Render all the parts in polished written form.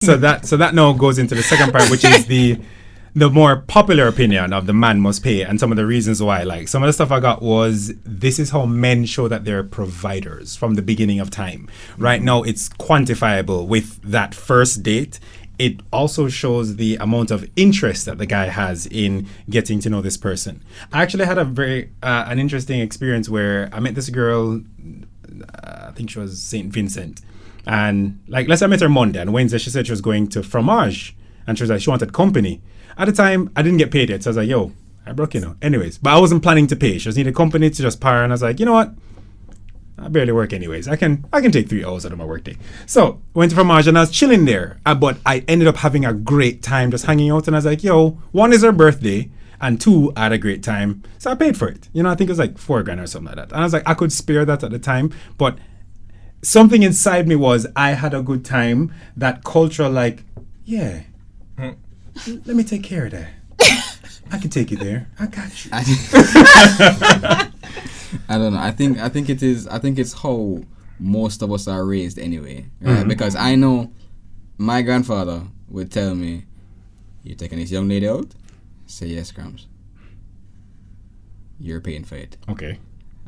So that now goes into the second part, which is the more popular opinion of the man must pay, and some of the reasons why. Like, some of the stuff I got was, this is how men show that they're providers from the beginning of time. Right now, it's quantifiable with that first date. It also shows the amount of interest that the guy has in getting to know this person. I actually had a very an interesting experience where I met this girl. I think she was St. Vincent, and like, let's say I met her Monday, and Wednesday she said she was going to Fromage, and she was like, she wanted company. At the time, I didn't get paid yet, so I was like, yo, I broke, anyways. But I wasn't planning to pay. She just needed company to just par, and I was like, you know what? I barely work anyways. I can take 3 hours out of my workday. So went to Fromage, and I was chilling there. But I ended up having a great time just hanging out, and I was like, yo, 1 is her birthday, and 2, I had a great time. So I paid for it. I think it was like $4,000 or something like that. And I was like, I could spare that at the time, but something inside me was, I had a good time. That cultural, like, yeah, let me take care of that. I can take you there. I got you. I don't know. I think it's how most of us are raised anyway, right? Because I know my grandfather would tell me, "You taking this young lady out?" Say yes, Crumbs. You're paying for it. Okay.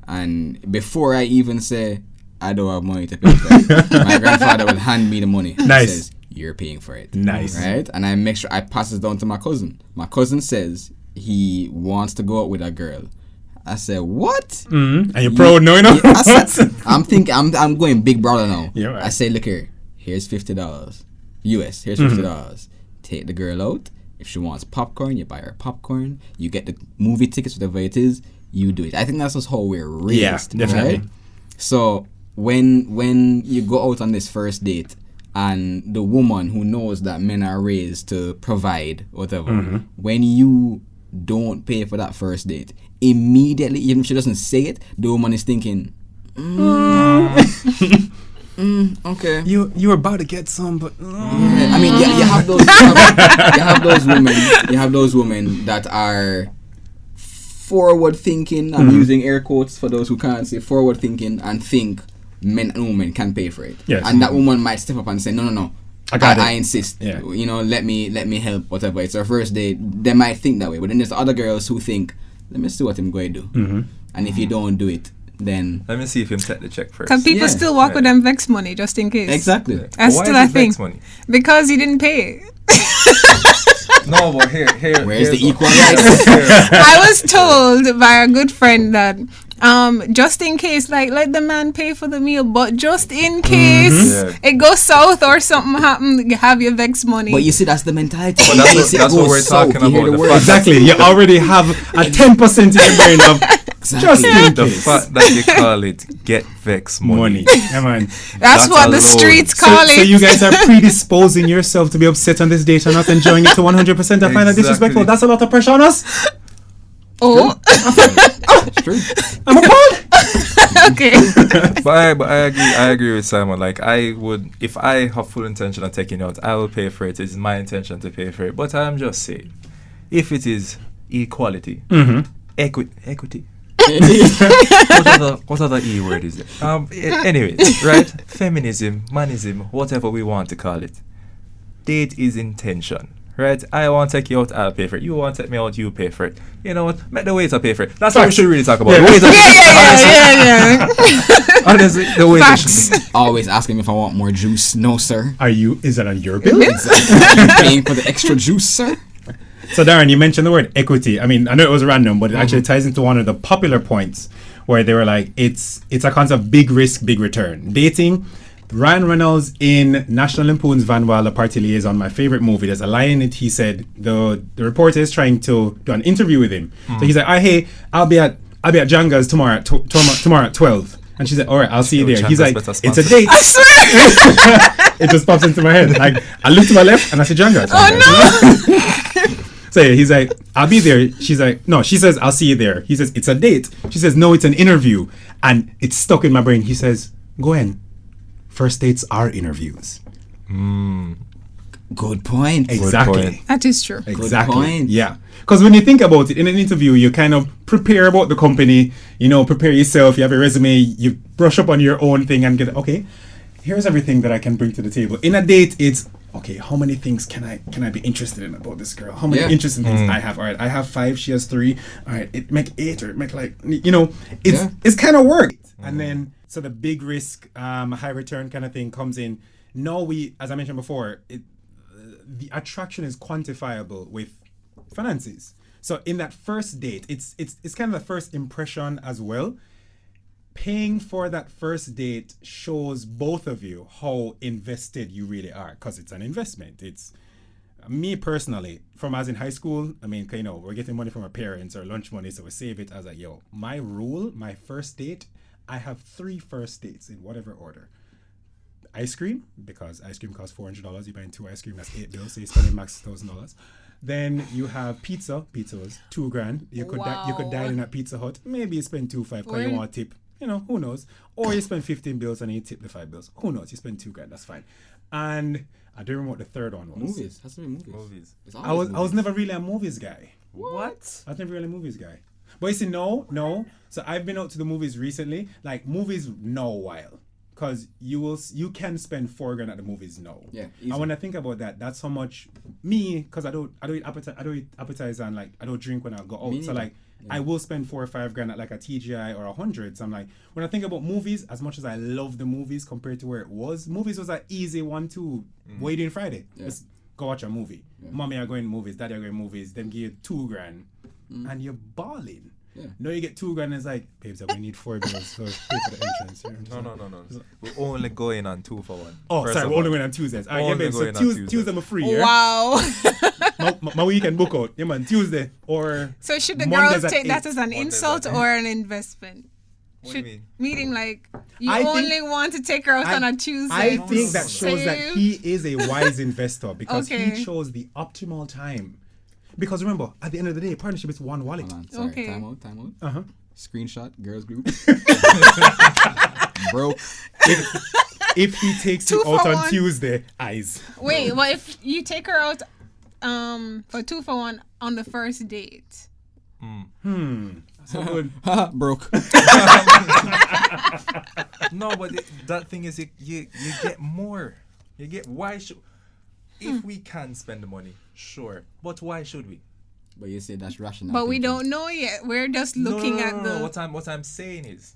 And before I even say I don't have money to pay for it, my grandfather would hand me the money. Nice. He says, you're paying for it. Nice. Right? And I make sure I pass it down to my cousin. My cousin says he wants to go out with a girl. I said, what? Mm-hmm. And you're proud now, I said, I'm going big brother now. Yeah, right. I say, look here, here's $50 US. Here's $50. Take the girl out. If she wants popcorn, you buy her popcorn. You get the movie tickets, whatever it is, you do it. I think that's just how we're raised. Yeah, definitely. Right? So when you go out on this first date, and the woman who knows that men are raised to provide, whatever, when you don't pay for that first date, immediately, even if she doesn't say it, the woman is thinking, okay. You were about to get some, but Yeah. I mean, you have those women that are forward thinking. I'm using air quotes for those who can't say forward thinking, and think men and women can pay for it. Yes. And that woman might step up and say, no, I insist. Yeah. Let me help, whatever. It's our first date. They might think that way. But then there's other girls who think, let me see what I'm going to do. And if you don't do it, then let me see if him set the check first. Can people still walk with them vex money just in case? Exactly. Yeah. That's Why still is a it thing. vex money? Because you didn't pay. No, but here. Where's the equal rights? I was told by a good friend that just in case, like, let the man pay for the meal, but just in case it goes south or something happen, you have your vex money. But you see, that's the mentality. But that's what we're talking about. Exactly. You already have a 10% in your brain of just in the case. fact that you call it get vex money. Yeah, man. That's what the streets call it. So you guys are predisposing yourself to be upset on this date and not enjoying it to 100%. I find that disrespectful. That's a lot of pressure on us. Oh. It's true. I'm appalled. Okay. But I agree with Simon. Like, I would, if I have full intention of taking it out, I will pay for it. It's my intention to pay for it. But I'm just saying, if it is equality, equity. what other E word is it? Anyways, right? Feminism, manism, whatever we want to call it. Date is intention. Right? I want to take you out, I'll pay for it. You want to take me out, you pay for it. You know what? Make the waiter pay for it. That's what we should really talk about. Yeah. Honestly, the waiter should. Always asking me if I want more juice. No, sir. Is that on your bill? Exactly. Are you paying for the extra juice, sir? So Darren, you mentioned the word equity. I mean, I know it was random, but it actually ties into one of the popular points where they were like, it's a concept of big risk, big return. Dating. Ryan Reynolds in National Lampoon's Van Wilder Party Liaison, my favorite movie, there's a line in it. He said the reporter is trying to do an interview with him. So he's like, hey, I'll be at Janga's tomorrow at 12. And she said, all right, I'll see you there. He's like, it's a date. I swear. It just pops into my head. Like, I look to my left and I see Janga's. Oh no. So yeah, he's like, I'll be there. She's like, no, she says, I'll see you there. He says, it's a date. She says, no, it's an interview. And it's stuck in my brain. He says, go in. First dates are interviews. Good point. Exactly. Good point. That is true. Exactly. Good point. Yeah. Because when you think about it, in an interview, you kind of prepare about the company, prepare yourself, you have a resume, you brush up on your own thing and get, okay, here's everything that I can bring to the table. In a date, it's, okay, how many things can I be interested in about this girl? How many Yeah. interesting things I have? All right, I have 5, she has 3. All right, it make 8 or it make like, you know, it's kind of work. And then so the big risk, high return kind of thing comes in. Now as I mentioned before, the attraction is quantifiable with finances. So in that first date, it's kind of the first impression as well. Paying for that first date shows both of you how invested you really are, because it's an investment. It's me personally, from as in high school, I mean, you know, we're getting money from our parents or lunch money, so we save it as a, yo, my rule, my first date, I have 3 first dates in whatever order. Ice cream, because ice cream costs $400. You're buying 2 ice cream, that's $8 bills, so you're spending max $1,000. Then you have pizza. Pizza was $2,000. You could you could dine in at Pizza Hut. Maybe you spend $2,500 because you want a tip. You know, who knows? Or you spend 15 bills and you tip the $5. Who knows? You spend $2,000. That's fine. And I don't remember what the third one was. Movies. Has to be movies. It's I was movies. never really a movies guy. What? I was never really a movies guy. But you see, no. So I've been out to the movies recently. Like movies, no while. Because you can spend $4,000 at the movies now. Yeah, and when I think about that, that's how much me, because I don't eat appetizer and like I don't drink when I go out. So like I will spend $4 or $5,000 at like a TGI or 100. So I'm like, when I think about movies, as much as I love the movies compared to where it was, movies was an easy one to waiting Friday. Yeah. Just go watch a movie. Yeah. Mommy are going movies, daddy are going movies, then give you $2,000 and you're balling. Yeah. No, you get $2,000 and it's like, babes, we need $4 bills, so pay for the entrance. No. We're only going on 2 for 1. Oh, First sorry, of we're only all. going on Tuesdays. All right, yeah, Only babe, so going on Tuesdays. Tuesday I'm free, yeah? Wow. my weekend book out. Yeah, man, Tuesday or So should the Mondays girls at take that 8. as an Mondays insult at or an investment? What do you mean? Meaning like you I think- only want to take her out on a Tuesday. I to think that shows that save. he is a wise investor because Okay. he chose the optimal time. Because remember, at the end of the day, partnership is one wallet. Hold on, sorry. Okay. Time out. Uh-huh. Screenshot, girls group. Broke. If he takes 2 you out for on 1. Tuesday, eyes. Wait, what if you take her out for 2 for 1 on the first date? So good. Broke. No, but that thing is, you get more. You get, why should, if we can spend the money, sure. But why should we? But you say that's rational. But we thinking. don't know yet. We're just looking No. at the. What I'm saying is,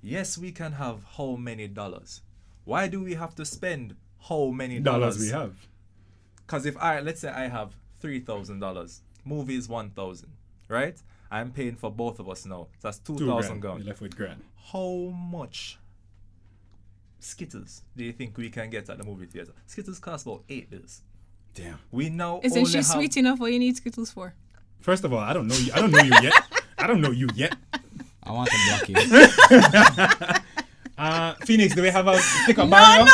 yes, we can have how many dollars? Why do we have to spend how many Dollars we have. Because let's say I have $3,000, movie is $1,000, right? I'm paying for both of us now. That's $2,000 $2,000. gone. You're left with $1,000. How much Skittles do you think we can get at the movie theater? Skittles cost about $8. Damn. We now Isn't only she have, sweet enough? What you need Skittles for? First of all, I don't know you. I don't know you yet. I don't know you yet. I want to block you. Phoenix, do we have a sticker No.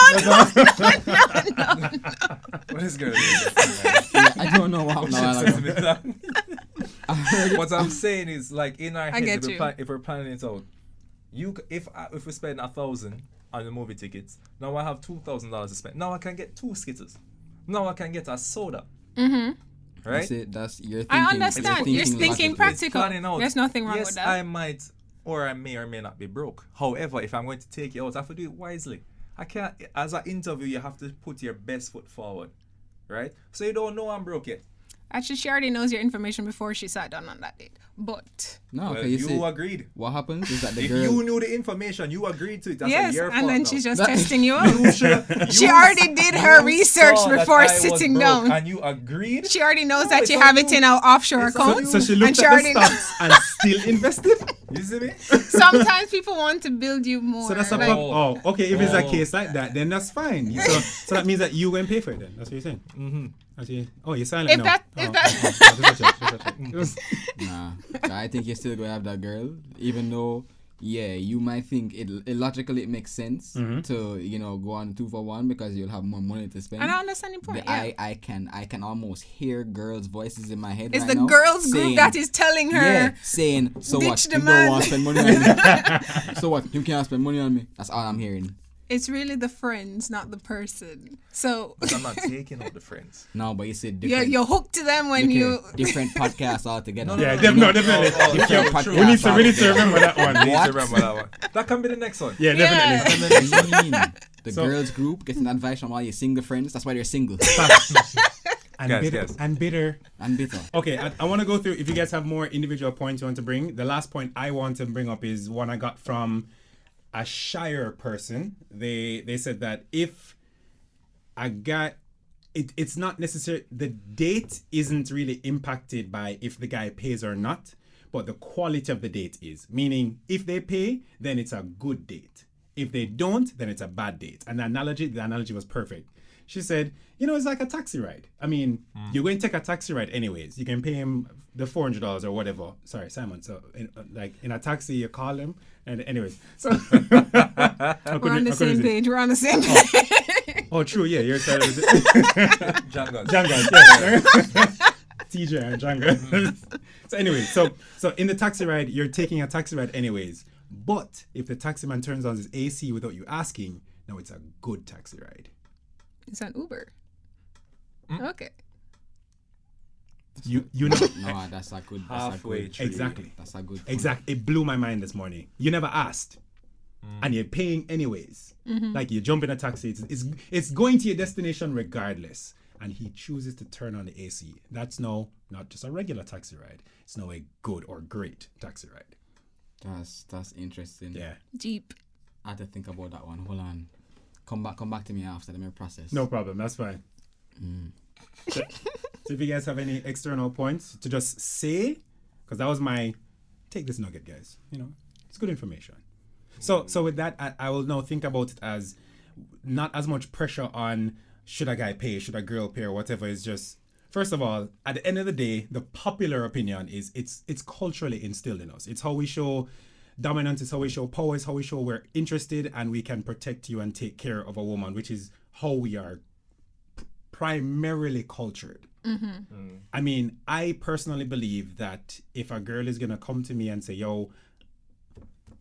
What is going I don't know what happened. on? What I'm saying is, like, in our I head, get you. if we're planning it out, if we spend $1,000 on the movie tickets, now I have $2,000 to spend. Now I can get 2 Skittles. Now I can get a soda. Mm-hmm. Right? That's your thinking. I understand. You're thinking logically. practical. Planning out. There's nothing wrong Yes, with that. I might, or I may or may not be broke. However, if I'm going to take you out, I have to do it wisely. I can't, as an interview, you have to put your best foot forward, right? So you don't know I'm broke yet. Actually, she already knows your information before she sat down on that date. But No, Well, okay, you see, agreed. what happens is that the If girl. you knew the information, you agreed to it. That's yes, your and fault then now. she's just That- testing you out. She You already did her you research saw that before I was sitting broke down. And you agreed? She already knows No, that it's you on have it you. in our offshore It's on account. you. So she And looked she at already the stocks and still invested? You see me? Sometimes people want to build you more. So that's a like, problem. Oh, okay. If it's a Oh. case like that, then that's fine. So that means that you won't pay for it then. That's what you're saying. Mm-hmm. You're silent If now. that- Oh, if that- just a check. Nah, I think you're still gonna have that girl, even though, yeah, you might think it logically it makes sense to go on 2 for 1 because you'll have more money to spend. And I understand your point. Yeah. I can almost hear girls' voices in my head. It's right the now girls group saying- that is telling her. Yeah, saying, so ditch what? the You man." don't want to spend money on me. So what? You can't spend money on me. That's all I'm hearing. It's really the friends, not the person. So But I'm not taking out the friends. No, but you said you're, different. you're hooked to them when you. different podcasts altogether. Yeah, You know? definitely. Different Yeah, podcasts we need to altogether. remember that one. Need to What? remember that one. That can be the next one. Yeah, definitely. What do you mean? The So- girls group getting advice from all your single friends. That's why they're single And Guys, bitter. guys. And bitter. and bitter. Okay, I want to go through, if you guys have more individual points you want to bring. The last point I want to bring up is one I got from a Shire person. They said that if a guy, it's not necessary, the date isn't really impacted by if the guy pays or not, but the quality of the date is. Meaning, if they pay, then it's a good date. If they don't, then it's a bad date. And the analogy was perfect. She said, it's like a taxi ride. I mean, you're going to take a taxi ride anyways. You can pay him the $400 or whatever. Sorry, Simon. So, in a taxi, you call him. And anyways, so We're on the same page. We're on the same page. Oh, true. Yeah, you're excited with it. Django. Django, yes. TJ and Django. So anyway, so in the taxi ride, you're taking a taxi ride anyways. But if the taxi man turns on his AC without you asking, now it's a good taxi ride. It's an Uber. Okay. You know No, that's a good. Halfway through. exactly. That's a good. Point. Exactly. It blew my mind this morning. You never asked. And you're paying anyways. Like you jump in a taxi, it's going to your destination regardless. And he chooses to turn on the AC. That's now not just a regular taxi ride. It's now a good or great taxi ride. That's interesting. Yeah. Jeep. I had to think about that one. Hold on. Come back to me after the process. No problem. That's fine. So if you guys have any external points to just say, because that was my take this nugget, guys. It's good information. So with that, I will now think about it as not as much pressure on should a guy pay, should a girl pay, or whatever. It's just, first of all, at the end of the day, the popular opinion is it's culturally instilled in us. It's how we show dominance, it's how we show power, it's how we show we're interested and we can protect you and take care of a woman, which is how we are primarily cultured. I mean, I personally believe that if a girl is gonna come to me and say, yo,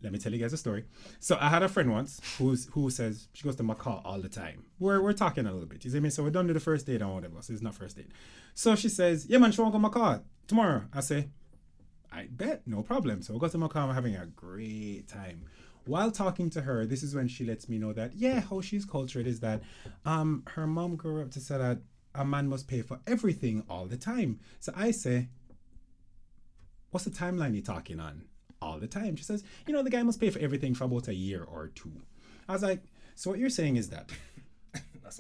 let me tell you guys a story. So I had a friend once who says she goes to Macau all the time. We're talking a little bit. You see me? So we're done with the first date or whatever. So it's not first date. So she says, yeah man, she wanna go Macau tomorrow. I say, I bet, no problem. So we go to Macau, I'm having a great time. While talking to her, this is when she lets me know that, how she's cultured is that her mom grew up to say that a man must pay for everything all the time. So I say, what's the timeline you're talking on? All the time. She says, the guy must pay for everything for about a year or two. I was like, so what you're saying is that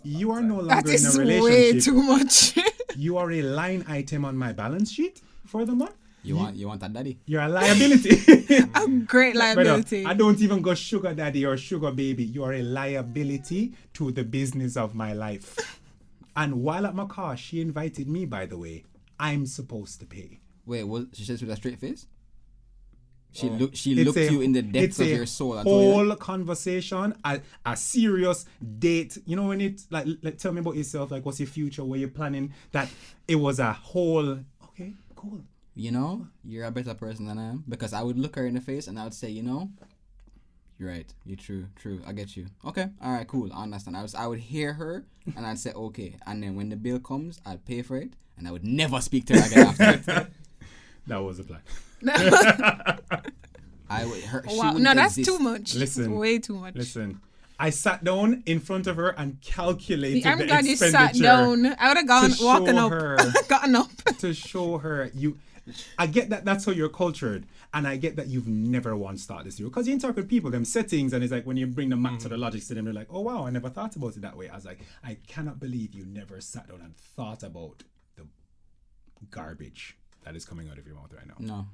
you are no That longer in a is way relationship. too much. You are a line item on my balance sheet for the month. You want that daddy? You're a liability. A great liability. Brother, I don't even go sugar daddy or sugar baby. You are a liability to the business of my life. And while at my car, she invited me, by the way. I'm supposed to pay. Wait, she says with a straight face? She looked It's you in the depths of your soul and told you that? whole conversation, a serious date. When it's like tell me about yourself, like what's your future, what you're planning. That it was a whole, okay, cool. You're a better person than I am, because I would look her in the face and I would say, you're right, you're true, I get you. Okay, all right, cool, I understand. I would hear her and I'd say okay, and then when the bill comes, I'd pay for it and I would never speak to her again after it. That was the plan. Wow, no, that's too much. Listen, It's way too much. Listen, I sat down in front of her and calculated I'm the glad you expenditure. sat down. I would have gone to walking show up, her. gotten up. To show her I get that that's how you're cultured, and I get that you've never once thought this through, because you interact with people, them settings, and it's like when you bring the math to the logic to them, they're like, oh wow, I never thought about it that way. I was like, I cannot believe you never sat down and thought about the garbage that is coming out of your mouth right now. No.